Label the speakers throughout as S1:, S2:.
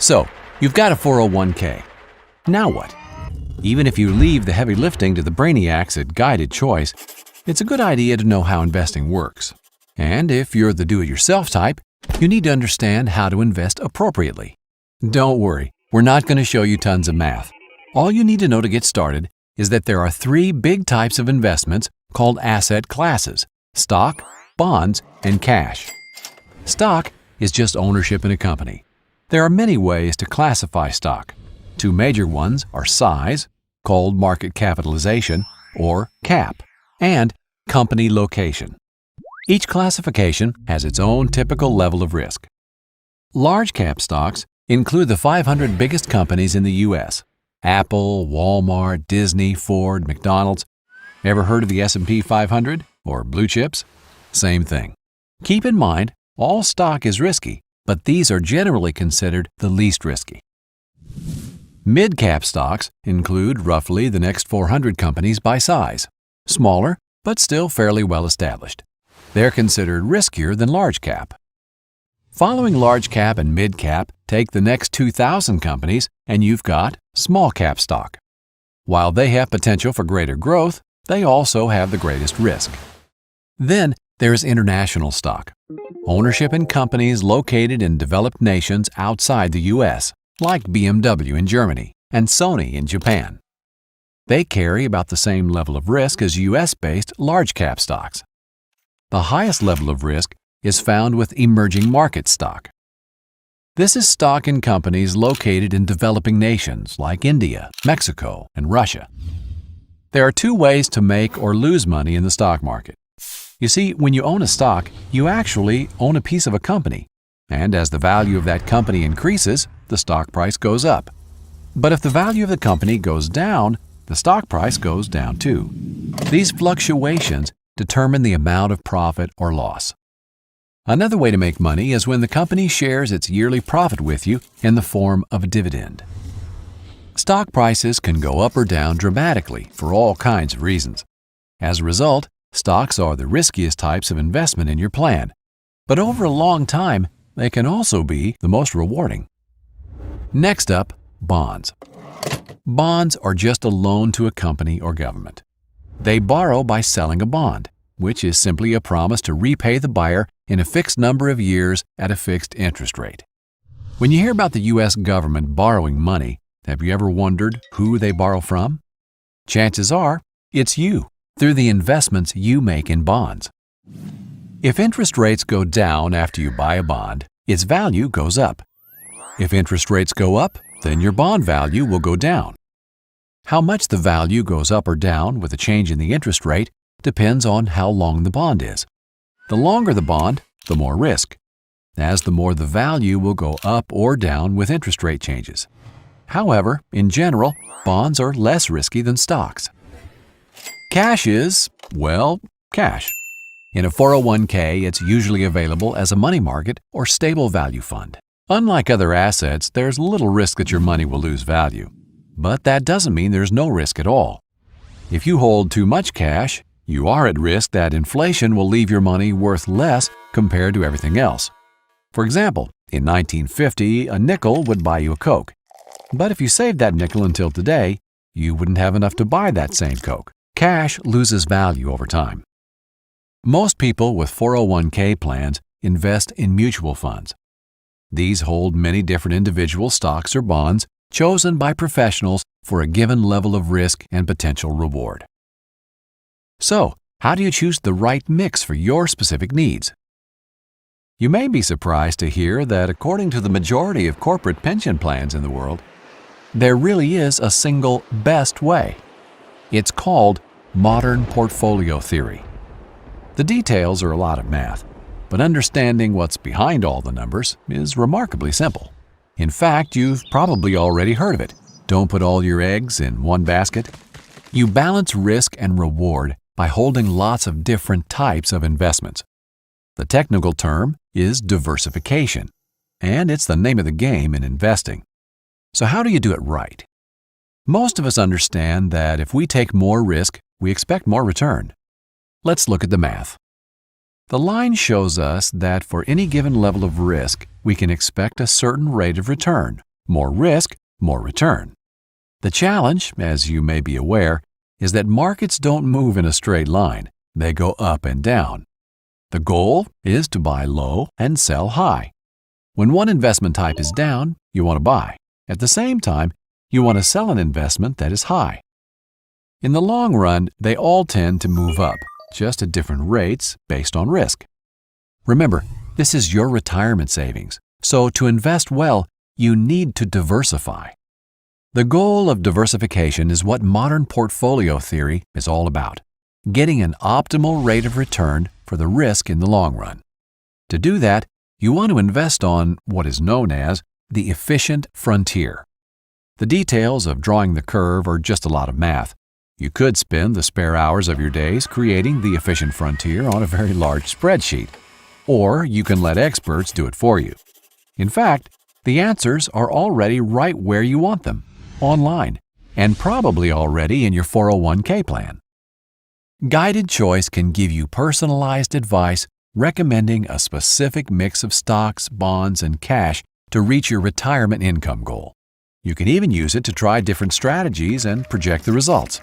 S1: So, you've got a 401k. Now what? Even if you leave the heavy lifting to the brainiacs at Guided Choice, it's a good idea to know how investing works. And if you're the do-it-yourself type, you need to understand how to invest appropriately. Don't worry, we're not going to show you tons of math. All you need to know to get started is that there are three big types of investments called asset classes: stock, bonds, and cash. Stock is just ownership in a company. There are many ways to classify stock. Two major ones are size, called market capitalization, or CAP, and company location. Each classification has its own typical level of risk. Large cap stocks include the 500 biggest companies in the U.S. Apple, Walmart, Disney, Ford, McDonald's. Ever heard of the S&P 500 or blue chips? Same thing. Keep in mind, all stock is risky, but these are generally considered the least risky. Mid-cap stocks include roughly the next 400 companies by size, smaller but still fairly well established. They're considered riskier than large cap. Following large cap and mid cap, take the next 2,000 companies and you've got small cap stock. While they have potential for greater growth, they also have the greatest risk. Then there's international stock, ownership in companies located in developed nations outside the U.S., like BMW in Germany and Sony in Japan. They carry about the same level of risk as U.S.-based large cap stocks. The highest level of risk is found with emerging market stock. This is stock in companies located in developing nations like India, Mexico, and Russia. There are two ways to make or lose money in the stock market. You see, when you own a stock, you actually own a piece of a company, and as the value of that company increases, the stock price goes up. But if the value of the company goes down, the stock price goes down too. These fluctuations determine the amount of profit or loss. Another way to make money is when the company shares its yearly profit with you in the form of a dividend. Stock prices can go up or down dramatically for all kinds of reasons. As a result, stocks are the riskiest types of investment in your plan, but over a long time, they can also be the most rewarding. Next up, bonds. Bonds are just a loan to a company or government. They borrow by selling a bond, which is simply a promise to repay the buyer in a fixed number of years at a fixed interest rate. When you hear about the U.S. government borrowing money, have you ever wondered who they borrow from? Chances are, it's you, through the investments you make in bonds. If interest rates go down after you buy a bond, its value goes up. If interest rates go up, then your bond value will go down. How much the value goes up or down with a change in the interest rate depends on how long the bond is. The longer the bond, the more risk, as the more the value will go up or down with interest rate changes. However, in general, bonds are less risky than stocks. Cash is, well, cash. In a 401k, it's usually available as a money market or stable value fund. Unlike other assets, there's little risk that your money will lose value. But that doesn't mean there's no risk at all. If you hold too much cash, you are at risk that inflation will leave your money worth less compared to everything else. For example, in 1950, a nickel would buy you a Coke. But if you saved that nickel until today, you wouldn't have enough to buy that same Coke. Cash loses value over time. Most people with 401k plans invest in mutual funds. These hold many different individual stocks or bonds chosen by professionals for a given level of risk and potential reward. So, how do you choose the right mix for your specific needs? You may be surprised to hear that according to the majority of corporate pension plans in the world, there really is a single best way. It's called modern portfolio theory. The details are a lot of math, but understanding what's behind all the numbers is remarkably simple. In fact, you've probably already heard of it. Don't put all your eggs in one basket. You balance risk and reward by holding lots of different types of investments. The technical term is diversification, and it's the name of the game in investing. So how do you do it right? Most of us understand that if we take more risk, we expect more return. Let's look at the math. The line shows us that for any given level of risk, we can expect a certain rate of return, More risk, more return. The challenge, as you may be aware, is that markets don't move in a straight line. They go up and down. The goal is to buy low and sell high. When one investment type is down, you want to buy. At the same time, you want to sell an investment that is high. In the long run, they all tend to move up, just at different rates based on risk. Remember, this is your retirement savings, so to invest well, you need to diversify. The goal of diversification is what modern portfolio theory is all about, getting an optimal rate of return for the risk in the long run. To do that, you want to invest on what is known as the efficient frontier. The details of drawing the curve are just a lot of math. You could spend the spare hours of your days creating the efficient frontier on a very large spreadsheet, or you can let experts do it for you. In fact, the answers are already right where you want them, online, and probably already in your 401k plan. Guided Choice can give you personalized advice recommending a specific mix of stocks, bonds, and cash to reach your retirement income goal. You can even use it to try different strategies and project the results.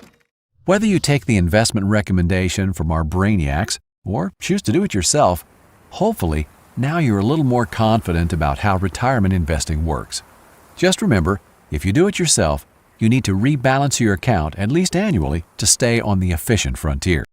S1: Whether you take the investment recommendation from our brainiacs or choose to do it yourself, hopefully now you're a little more confident about how retirement investing works. Just remember, if you do it yourself, you need to rebalance your account at least annually to stay on the efficient frontier.